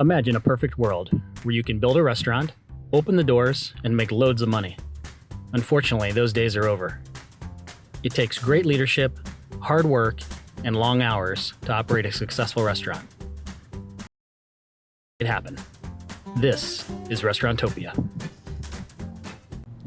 Imagine a perfect world where you can build a restaurant, open the doors, and make loads of money. Unfortunately, those days are over. It takes great leadership, hard work, and long hours to operate a successful restaurant. It happened. This is Restauranttopia.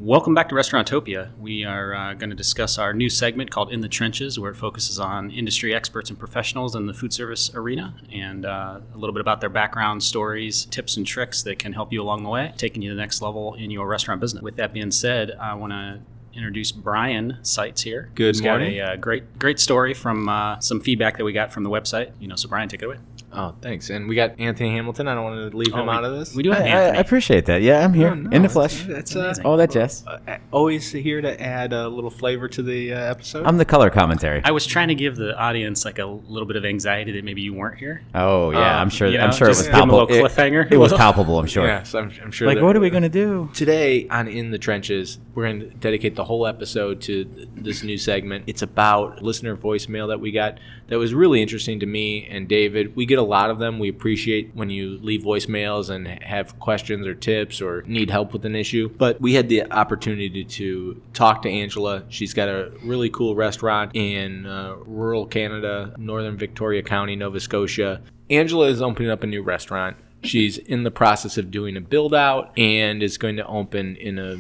Welcome back to Restauranttopia. We are going to discuss our new segment called In the Trenches, where it focuses on industry experts and professionals in the food service arena and a little bit about their background, stories, tips, and tricks that can help you along the way, taking you to the next level in your restaurant business. With that being said, I want to introduce Brian Seitz here. Good morning. He's got a great story from some feedback that we got from the website. So Brian, take it away. Oh, thanks. And we got Anthony Hamilton. I don't want to leave him out of this. We do have Anthony. I appreciate that. Yeah, I'm here in the flesh. That's all that jazz. Always here to add a little flavor to the episode. I'm the color commentary. I was trying to give the audience like a little bit of anxiety that maybe you weren't here. Oh yeah, I'm sure. I'm sure it was give them a palpable. little cliffhanger. It was palpable. I'm sure. Yes, I'm sure. Like, what are we going to do today on In the Trenches? We're going to dedicate the whole episode to this new segment. It's about listener voicemail that we got that was really interesting to me and David. We get a lot of them. We appreciate when you leave voicemails and have questions or tips or need help with an issue. But we had the opportunity to talk to Angela. She's got a really cool restaurant in rural Canada, northern Victoria County, Nova Scotia. Angela is opening up a new restaurant. She's in the process of doing a build out and is going to open in a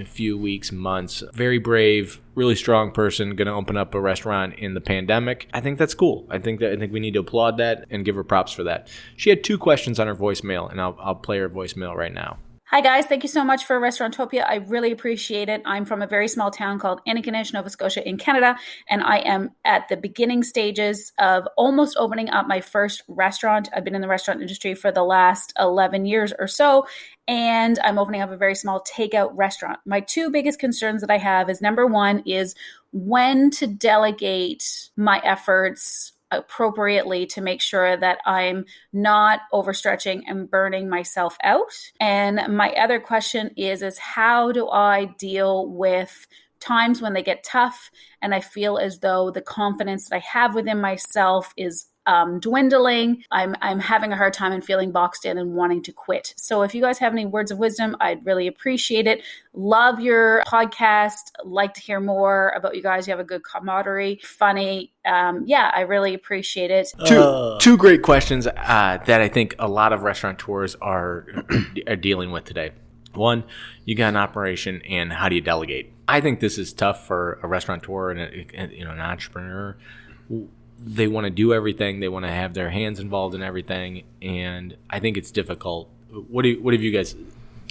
few weeks, months. Very brave, really strong person, going to open up a restaurant in the pandemic. I think that's cool. I think we need to applaud that and give her props for that. She had 2 questions on her voicemail, and I'll play her voicemail right now. Hi guys, thank you so much for Restauranttopia. I really appreciate it. I'm from a very small town called Ingonish, Nova Scotia in Canada, and I am at the beginning stages of almost opening up my first restaurant. I've been in the restaurant industry for the last 11 years or so, and I'm opening up a very small takeout restaurant. My 2 biggest concerns that I have is, number 1 is when to delegate my efforts appropriately to make sure that I'm not overstretching and burning myself out. And my other question is how do I deal with times when they get tough and I feel as though the confidence that I have within myself is dwindling. I'm having a hard time and feeling boxed in and wanting to quit. So if you guys have any words of wisdom, I'd really appreciate it. Love your podcast. Like to hear more about you guys. You have a good camaraderie, funny. I really appreciate it. Two great questions that I think a lot of restaurateurs are dealing with today. One, you got an operation, and how do you delegate? I think this is tough for a restaurateur and an entrepreneur. They want to do everything. They want to have their hands involved in everything, and I think it's difficult. What have you guys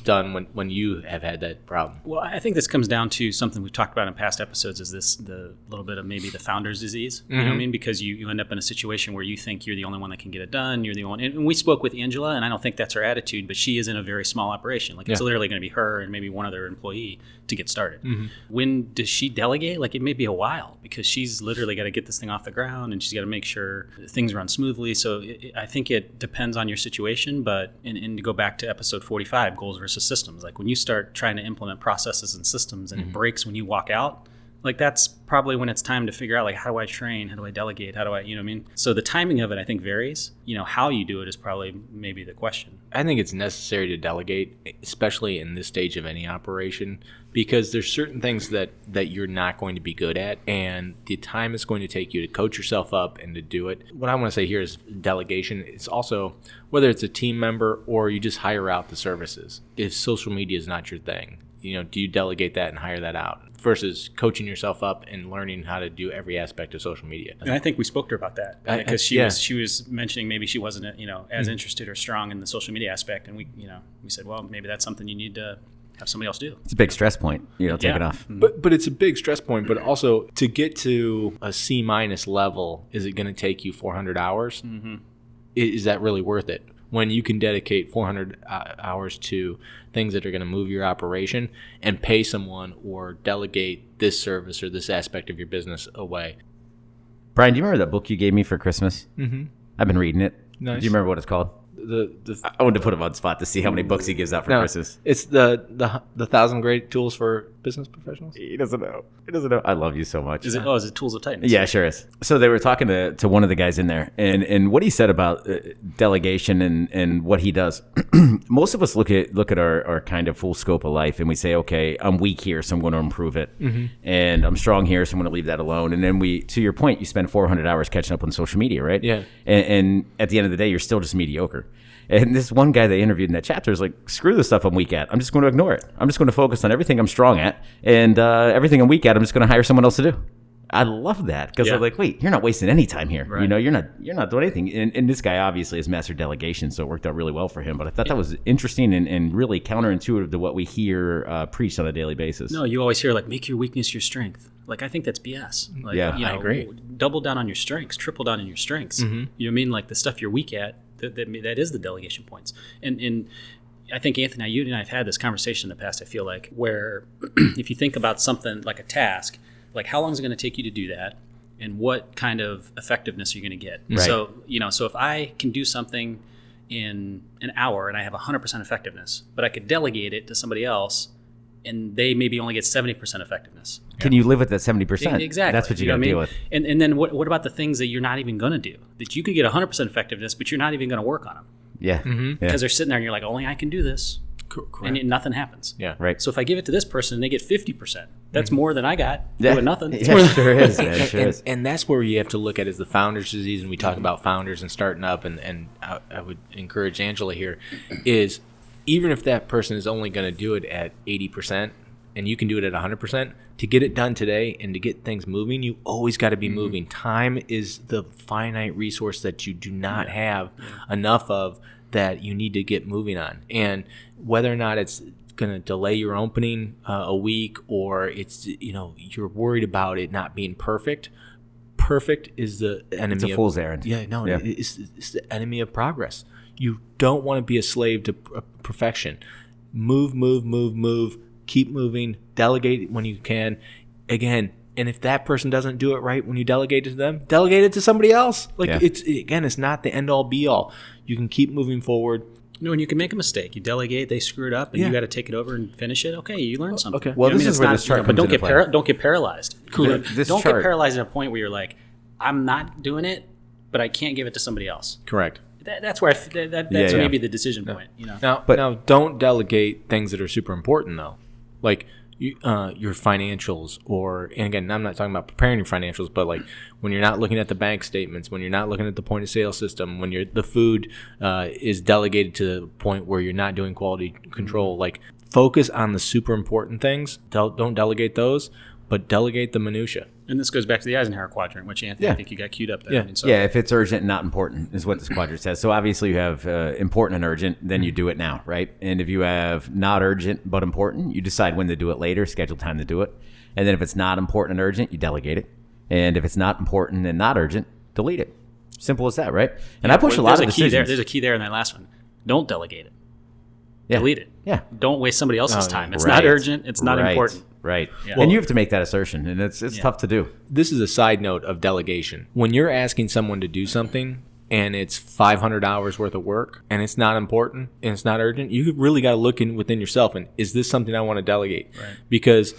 done when you have had that problem? Well, I think this comes down to something we've talked about in past episodes, is the little bit of maybe the founder's disease. You know what I mean? Because you end up in a situation where you think you're the only one that can get it done. You're the only one. And we spoke with Angela, and I don't think that's her attitude, but she is in a very small operation. Like, it's literally going to be her and maybe one other employee to get started. When does she delegate? Like, it may be a while, because she's literally got to get this thing off the ground, and she's got to make sure things run smoothly. So I think it depends on your situation. But and to go back to episode 45, goals versus systems. Like, when you start trying to implement processes and systems and it breaks when you walk out, like, that's probably when it's time to figure out, like, how do I train? How do I delegate? How do I, you know what I mean? So the timing of it, I think, varies. How you do it is probably maybe the question. I think it's necessary to delegate, especially in this stage of any operation, because there's certain things that you're not going to be good at, and the time it's going to take you to coach yourself up and to do it. What I want to say here is delegation. It's also, whether it's a team member or you just hire out the services. If social media is not your thing, do you delegate that and hire that out versus coaching yourself up and learning how to do every aspect of social media? And I think we spoke to her about that, because she was mentioning maybe she wasn't as interested or strong in the social media aspect, and we said, well, maybe that's something you need to have somebody else do. It's a big stress point. Take it off. But it's a big stress point. But also, to get to a C- level, is it going to take you 400 hours? Is that really worth it? When you can dedicate 400 hours to things that are going to move your operation and pay someone or delegate this service or this aspect of your business away. Brian, do you remember that book you gave me for Christmas? I've been reading it. Nice. Do you remember what it's called? I wanted to put him on spot to see how many books he gives out for Christmas. It's the 1,000 Great Tools for Business Professionals. He doesn't know. I love you so much. Is it Tools of Titans? Yeah, sure is. So they were talking to one of the guys in there, and what he said about delegation and what he does. Most of us look at our kind of full scope of life, and we say, okay, I'm weak here, so I'm going to improve it, and I'm strong here, so I'm going to leave that alone. And then to your point, you spend 400 hours catching up on social media, right? Yeah. And at the end of the day, you're still just mediocre. And this one guy they interviewed in that chapter is like, screw the stuff I'm weak at. I'm just going to ignore it. I'm just going to focus on everything I'm strong at, and everything I'm weak at, I'm just going to hire someone else to do. I love that because I'm like, wait, you're not wasting any time here. Right. You're not doing anything. And this guy obviously has mastered delegation, so it worked out really well for him. But I thought that was interesting and really counterintuitive to what we hear preached on a daily basis. No, you always hear like, make your weakness your strength. Like, I think that's BS. Like, I agree. Double down on your strengths, triple down on your strengths. You know what I mean? Like the stuff you're weak at, that is the delegation points. And I think, Anthony, you and I have had this conversation in the past, I feel like, where if you think about something like a task, like how long is it going to take you to do that, and what kind of effectiveness are you going to get? Right. So, so if I can do something in an hour and I have 100% effectiveness, but I could delegate it to somebody else and they maybe only get 70% effectiveness. Can you live with that 70%? Exactly. That's what you got to deal with. And then what about the things that you're not even going to do? That you could get 100% effectiveness, but you're not even going to work on them. Yeah. Because they're sitting there and you're like, only I can do this. Correct. And nothing happens. Yeah. Right. So if I give it to this person and they get 50%, that's more than I got doing nothing. Yeah, it sure is. Man. It sure is. And that's where you have to look at is the founder's disease, and we talk about founders and starting up, and I would encourage Angela here, is even if that person is only going to do it at 80%, and you can do it at 100%, to get it done today and to get things moving, you always got to be moving. Time is the finite resource that you do not have enough of, that you need to get moving on. And whether or not it's going to delay your opening a week, or it's, you're worried about it not being perfect. Perfect is the enemy. It's a fool's errand. Yeah, no, yeah. It's the enemy of progress. You don't want to be a slave to perfection. Move. Keep moving. Delegate when you can. Again, and if that person doesn't do it right when you delegate it to them, delegate it to somebody else. It's not the end all be all. You can keep moving forward. And you can make a mistake. You delegate, they screw it up, and you got to take it over and finish it. Okay, you learned something. Okay. Well, this is where this chart comes into play. Don't get paralyzed. Cool. Don't get paralyzed at a point where you're like, I'm not doing it, but I can't give it to somebody else. Correct. That's where that's maybe the decision point. Now, don't delegate things that are super important though, like your financials, and again, I'm not talking about preparing your financials, but like when you're not looking at the bank statements, when you're not looking at the point of sale system, when the food is delegated to the point where you're not doing quality control, like focus on the super important things. Don't delegate those, but delegate the minutia. And this goes back to the Eisenhower quadrant, which, Anthony, I think you got queued up there. Yeah. If it's urgent and not important is what this quadrant says. So obviously you have important and urgent, then you do it now, right? And if you have not urgent but important, you decide when to do it later, schedule time to do it. And then if it's not important and urgent, you delegate it. And if it's not important and not urgent, delete it. Simple as that, right? And I push a lot of decisions. There's a key there in that last one. Don't delegate it. Yeah. Delete it. Yeah. Don't waste somebody else's time. It's not urgent. It's not important. Right. Yeah. And you have to make that assertion, and it's tough to do. This is a side note of delegation. When you're asking someone to do something and it's 500 hours worth of work and it's not important and it's not urgent, you really got to look within yourself and is this something I want to delegate? Right. Because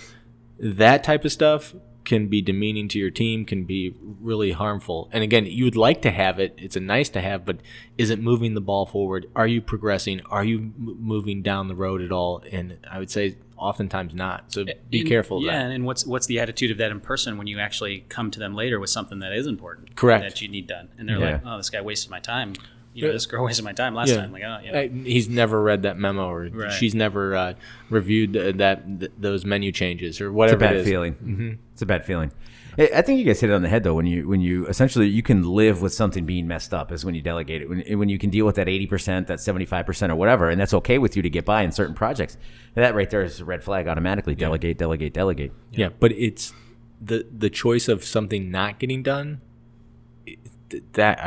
that type of stuff can be demeaning to your team, can be really harmful. And again, you would like to have it. It's a nice to have, but is it moving the ball forward? Are you progressing? Are you moving down the road at all? And I would say oftentimes not. So be careful of that. Yeah, and what's the attitude of that in person when you actually come to them later with something that is important? Correct. That you need done. And they're like, oh, this guy wasted my time. This girl wasted my time last time. Like, he's never read that memo, or she's never reviewed those menu changes, or whatever. It's a bad feeling. Mm-hmm. It's a bad feeling. I think you guys hit it on the head though. When you essentially you can live with something being messed up is when you delegate it. When you can deal with that 80%, that 75%, or whatever, and that's okay with you to get by in certain projects. That right there is a red flag automatically. Delegate. Yeah, but it's the choice of something not getting done. That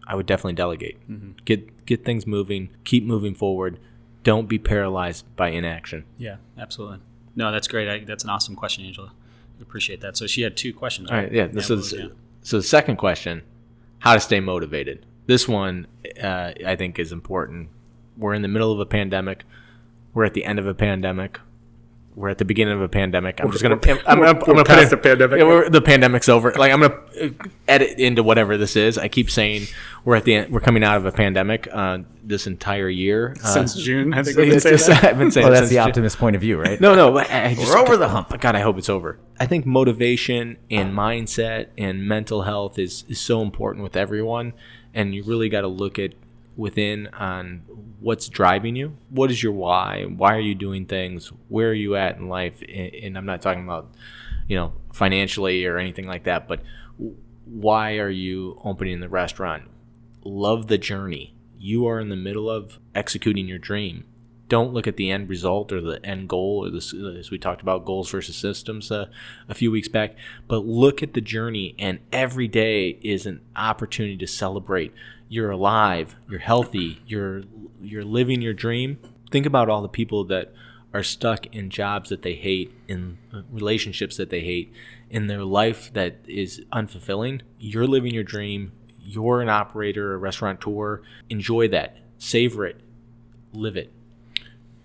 I would definitely delegate. Mm-hmm. Get things moving. Keep moving forward. Don't be paralyzed by inaction. Yeah, absolutely. No, that's great. That's an awesome question, Angela. I appreciate that. So she had two questions. All right, yeah. So the second question, how to stay motivated. This one, I think is important. We're in the middle of a pandemic. We're at the end of a pandemic. We're at the beginning of a pandemic. I'm gonna put the pandemic. The pandemic's over. Like, I'm gonna edit into whatever this is. I keep saying we're at the end. We're coming out of a pandemic this entire year since June. I think we've been saying that. I've been saying that's the optimist point of view, right? No. We're over the hump. God, I hope it's over. I think motivation and mindset and mental health is so important with everyone, and you really got to look at within on what's driving you. What is your why? Why are you doing things? Where are you at in life? And I'm not talking about, financially or anything like that, but why are you opening the restaurant? Love the journey. You are in the middle of executing your dream. Don't look at the end result or the end goal, or this, as we talked about goals versus systems a few weeks back, but look at the journey, and every day is an opportunity to celebrate. You're alive, you're healthy, you're living your dream. Think about all the people that are stuck in jobs that they hate, in relationships that they hate, in their life that is unfulfilling. You're living your dream. You're an operator, a restaurateur. Enjoy that. Savor it. Live it.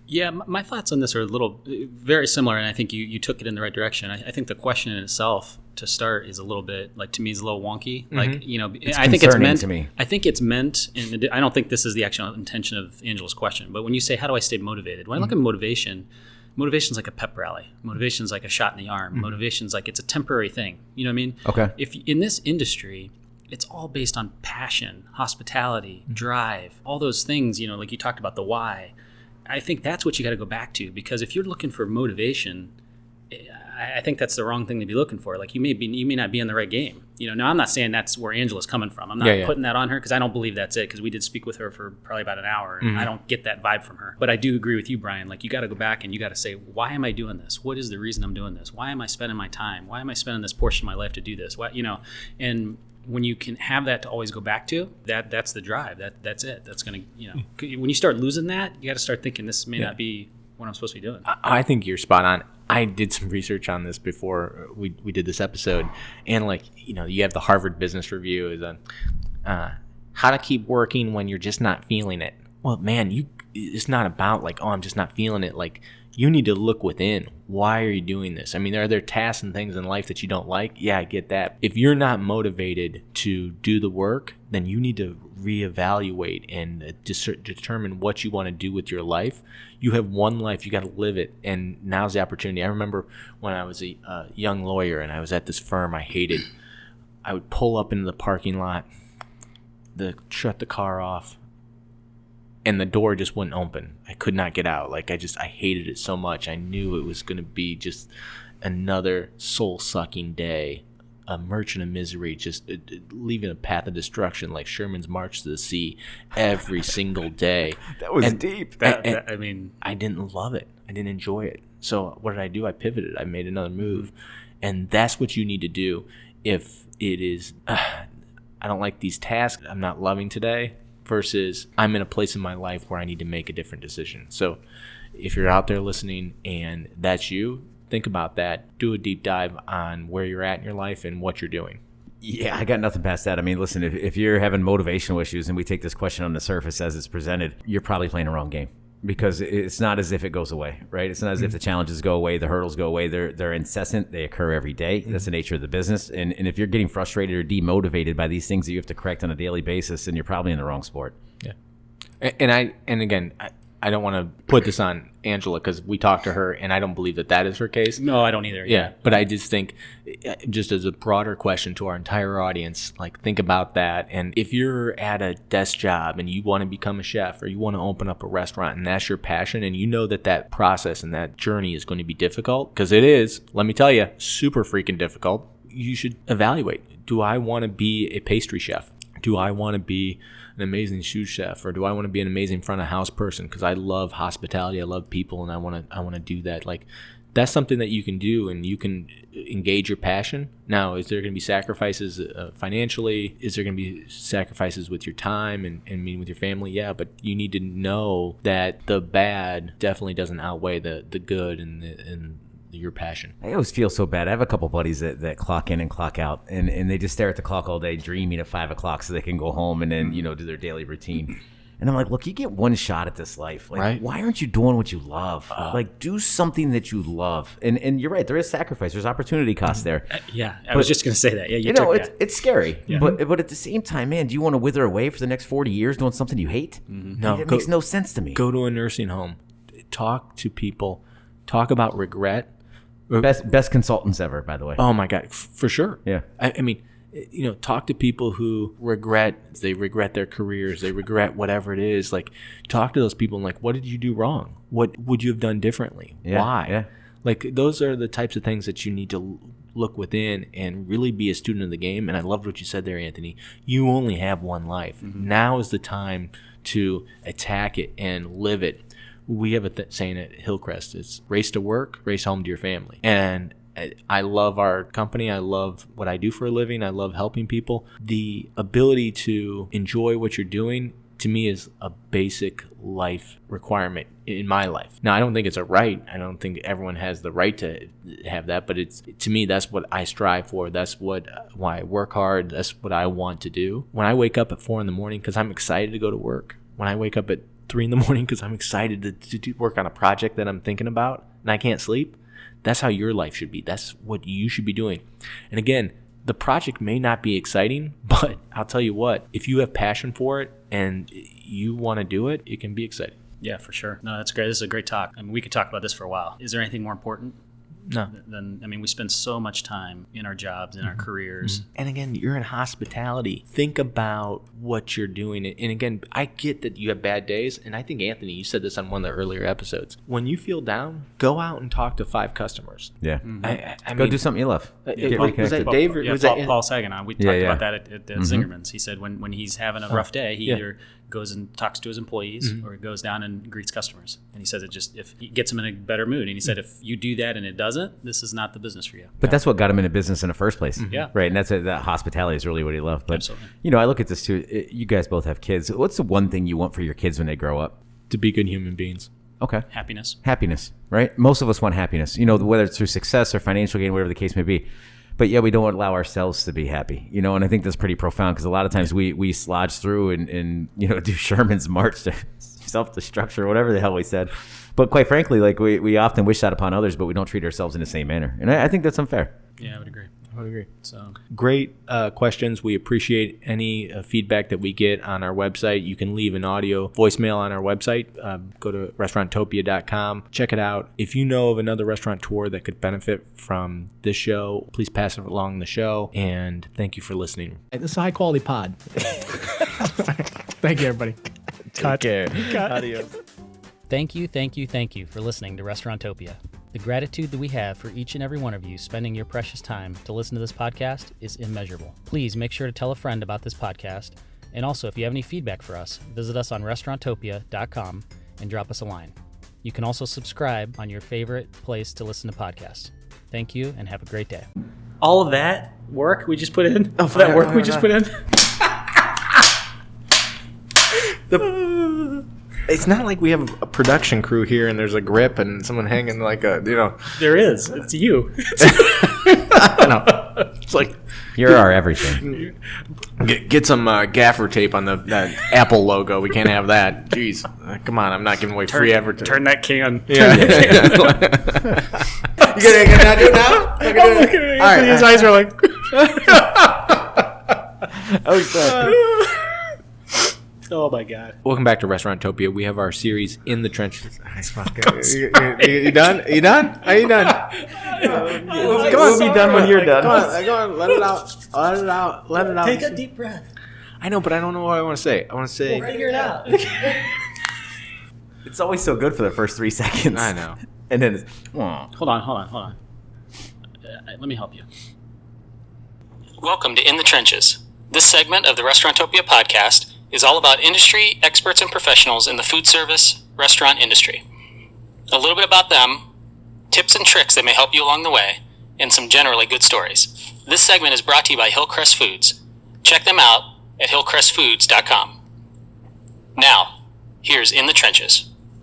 Yeah, my thoughts on this are very similar, and I think you took it in the right direction. I think the question in itself to start is a little bit, like, to me, is a little wonky. Mm-hmm. Like, it's I think it's meant to me. I think it's meant, and I don't think this is the actual intention of Angela's question, but when you say, how do I stay motivated? When I look at motivation's like a pep rally. Motivation's like a shot in the arm. Motivation's like, it's a temporary thing. You know what I mean? Okay. If in this industry, it's all based on passion, hospitality, drive, all those things, like you talked about, the why. I think that's what you got to go back to, because if you're looking for motivation, I think that's the wrong thing to be looking for. Like, you may not be in the right game. Now, I'm not saying that's where Angela's coming from. I'm not putting that on her, because I don't believe that's it, because we did speak with her for probably about an hour, and I don't get that vibe from her. But I do agree with you, Brian. Like, you got to go back and you got to say, why am I doing this? What is the reason I'm doing this? Why am I spending my time? Why am I spending this portion of my life to do this? And when you can have that to always go back to, that's the drive. That's it. That's going to, when you start losing that, you got to start thinking, this may not be what I'm supposed to be doing. I think you're spot on. I did some research on this before we did this episode, and you have the Harvard Business Review is on how to keep working when you're just not feeling it. Well, man, it's not about like, oh, I'm just not feeling it. Like, you need to look within. Why are you doing this? I mean, are there tasks and things in life that you don't like? Yeah, I get that. If you're not motivated to do the work, then you need to reevaluate and determine what you want to do with your life. You have one life. You got to live it. And now's the opportunity. I remember when I was a young lawyer and I was at this firm I hated. I would pull up into the parking lot, shut the car off, and the door just wouldn't open. I could not get out. Like, I hated it so much. I knew it was going to be just another soul-sucking day, a merchant of misery, just leaving a path of destruction like Sherman's March to the Sea every single day. That was deep. I mean, I didn't love it. I didn't enjoy it. So what did I do? I pivoted. I made another move. And that's what you need to do. If it is, I don't like these tasks I'm not loving today, versus I'm in a place in my life where I need to make a different decision. So if you're out there listening and that's you, think about that. Do a deep dive on where you're at in your life and what you're doing. Yeah, I got nothing past that. I mean, listen, if you're having motivational issues and we take this question on the surface as it's presented, you're probably playing the wrong game, because it's not as if it goes away, right? It's not as if the challenges go away, the hurdles go away. They're incessant. They occur every day. That's the nature of the business. And if you're getting frustrated or demotivated by these things that you have to correct on a daily basis, then you're probably in the wrong sport. Yeah. And again, I don't want to put this on Angela, because we talked to her and I don't believe that is her case. No, I don't either. Yeah. But I just think, just as a broader question to our entire audience, like, think about that. And if you're at a desk job and you want to become a chef, or you want to open up a restaurant and that's your passion, and you know that process and that journey is going to be difficult, because it is, let me tell you, super freaking difficult, you should evaluate. Do I want to be a pastry chef? Do I want to be an amazing sous chef, or do I want to be an amazing front of house person? Because I love hospitality, I love people, and I want to do that. Like, that's something that you can do, and you can engage your passion. Now, is there going to be sacrifices financially? Is there going to be sacrifices with your time and meeting with your family? Yeah, but you need to know that the bad definitely doesn't outweigh the good and your passion. I always feel so bad. I have a couple buddies that clock in and clock out, and they just stare at the clock all day, dreaming of 5 o'clock so they can go home and then, do their daily routine. And I'm like, look, you get one shot at this life. Like, right? Why aren't you doing what you love? Do something that you love. And you're right. There is sacrifice. There's opportunity cost there. I was just going to say that. Yeah, it's scary. Yeah. But at the same time, man, do you want to wither away for the next 40 years doing something you hate? No, it makes no sense to me. Go to a nursing home. Talk to people. Talk about regret. Best consultants ever, by the way. Oh, my God. For sure. Yeah. I mean, talk to people who regret their careers, they regret whatever it is. Like, talk to those people and, like, what did you do wrong? What would you have done differently? Yeah, why? Yeah. Like, those are the types of things that you need to look within and really be a student of the game. And I loved what you said there, Anthony. You only have one life. Now is the time to attack it and live it. We have a saying at Hillcrest. It's race to work, race home to your family. And I love our company. I love what I do for a living. I love helping people. The ability to enjoy what you're doing, to me, is a basic life requirement in my life. Now, I don't think it's a right. I don't think everyone has the right to have that. But to me, that's what I strive for. That's why I work hard. That's what I want to do. When I wake up at 4 a.m. because I'm excited to go to work. When I wake up at 3 a.m. because I'm excited to work on a project that I'm thinking about and I can't sleep. That's how your life should be. That's what you should be doing. And again, the project may not be exciting, but I'll tell you what, if you have passion for it and you want to do it, it can be exciting. Yeah, for sure. No, that's great. This is a great talk. I mean, we could talk about this for a while. Is there anything more important? No. We spend so much time in our jobs, in our careers. And again, you're in hospitality. Think about what you're doing. And again, I get that you have bad days. And I think, Anthony, you said this on one of the earlier episodes. When you feel down, go out and talk to 5 customers. Yeah. I Go mean, do something you love. Was that Dave? Or was that Paul Sagan? We talked about that at Zingerman's. He said when he's having a rough day, he either goes and talks to his employees or he goes down and greets customers. And he says if he gets him in a better mood. And he said, if you do that and it doesn't, this is not the business for you. But that's what got him into business in the first place. Yeah. Right. And that hospitality is really what he loved. But, absolutely. I look at this too. You guys both have kids. What's the one thing you want for your kids when they grow up? To be good human beings. Okay. Happiness, right? Most of us want happiness, whether it's through success or financial gain, whatever the case may be. But yeah, we don't allow ourselves to be happy, and I think that's pretty profound because a lot of times we slodge through and do Sherman's march to self-destruction or whatever the hell we said. But quite frankly, like we often wish that upon others, but we don't treat ourselves in the same manner. And I think that's unfair. Yeah, I would agree. So great questions. We appreciate any feedback that we get on our website. You can leave an audio voicemail on our website. Go to restauranttopia.com. Check it out. If you know of another restaurateur that could benefit from this show, please pass it along the show. And thank you for listening. This is a high quality pod. Thank you, everybody. Take care. Adios. Thank you for listening to Restauranttopia. The gratitude that we have for each and every one of you spending your precious time to listen to this podcast is immeasurable. Please make sure to tell a friend about this podcast. And also, if you have any feedback for us, visit us on restauranttopia.com and drop us a line. You can also subscribe on your favorite place to listen to podcasts. Thank you and have a great day. All of that work we just put in? Put in? It's not like we have a production crew here and there's a grip and someone hanging like a, There is. It's you. I know. It's like you're our everything. Get some gaffer tape on that Apple logo. We can't have that. Jeez, come on! I'm not giving away free advertising. Turn that can. Yeah. You gonna do it now? Look at me. All right, his eyes are like. Oh my God! Welcome back to Restauranttopia. We have our series In the Trenches. You done? Are you done? Come on, we'll be done when you're done. Come on, let it out. Let it out. Take a deep breath. I know, but I don't know what I want to say. I want to say. We'll figure it out. It's always so good for the first 3 seconds. I know. And then it's. Hold on. Let me help you. Welcome to In the Trenches. This segment of the Restauranttopia podcast is all about industry, experts, and professionals in the food service, restaurant industry. A little bit about them, tips and tricks that may help you along the way, and some generally good stories. This segment is brought to you by Hillcrest Foods. Check them out at hillcrestfoods.com. Now, here's In the Trenches.